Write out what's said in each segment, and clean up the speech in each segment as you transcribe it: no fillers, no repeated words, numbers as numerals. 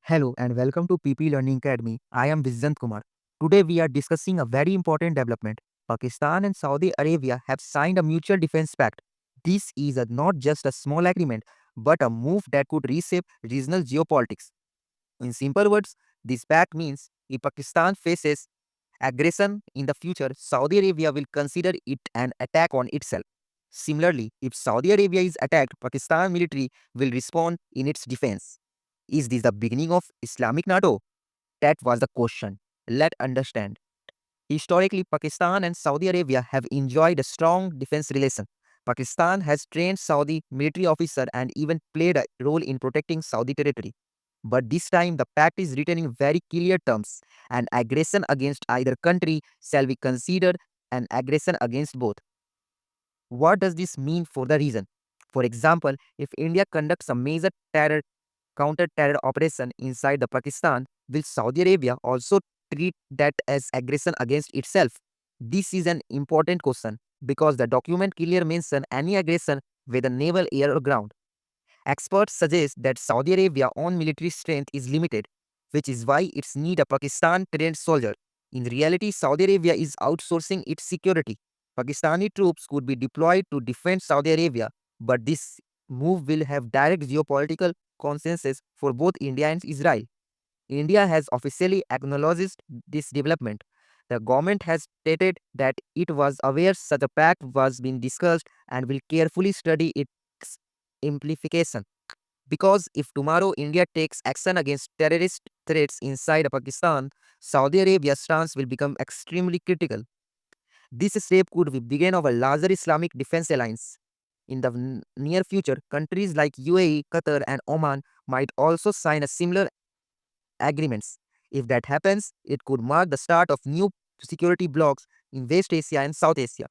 Hello and welcome to PP Learning Academy. I am Vijant Kumar. Today we are discussing a very important development. Pakistan and Saudi Arabia have signed a mutual defense pact. This is not just a small agreement, but a move that could reshape regional geopolitics. In simple words, this pact means if Pakistan faces aggression in the future, Saudi Arabia will consider it an attack on itself. Similarly, if Saudi Arabia is attacked, Pakistan military will respond in its defense. Is this the beginning of Islamic NATO? That was the question. Let's understand. Historically, Pakistan and Saudi Arabia have enjoyed a strong defense relation. Pakistan has trained Saudi military officers and even played a role in protecting Saudi territory. But this time, the pact is written in very clear terms. An aggression against either country shall be considered an aggression against both. What does this mean for the region? For example, if India conducts a major counter-terror operation inside the Pakistan, will Saudi Arabia also treat that as aggression against itself? This is an important question because the document clearly mentions any aggression, whether naval, air, or ground. Experts suggest that Saudi Arabia's own military strength is limited, which is why it's need a Pakistan-trained soldier. In reality, Saudi Arabia is outsourcing its security. Pakistani troops could be deployed to defend Saudi Arabia, but this move will have direct geopolitical consequences for both India and Israel. India has officially acknowledged this development. The government has stated that it was aware such a pact was being discussed and will carefully study its implication. Because if tomorrow India takes action against terrorist threats inside Pakistan, Saudi Arabia's stance will become extremely critical. This step could be begin of a larger Islamic defense alliance. In the near future, countries like UAE, Qatar, and Oman might also sign a similar agreements. If that happens, it could mark the start of new security blocs in West Asia and South Asia.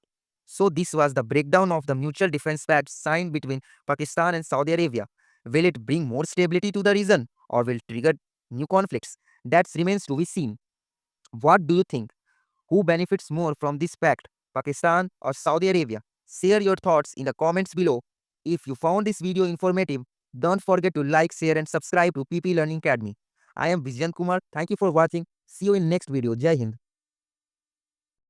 So this was the breakdown of the mutual defense pact signed between Pakistan and Saudi Arabia. Will it bring more stability to the region or will trigger new conflicts? That remains to be seen. What do you think? Who benefits more from this pact, Pakistan or Saudi Arabia? Share your thoughts in the comments below. If you found this video informative, don't forget to like, share and subscribe to PP Learning Academy. I am Vijay Kumar. Thank you for watching. See you in next video. Jai Hind.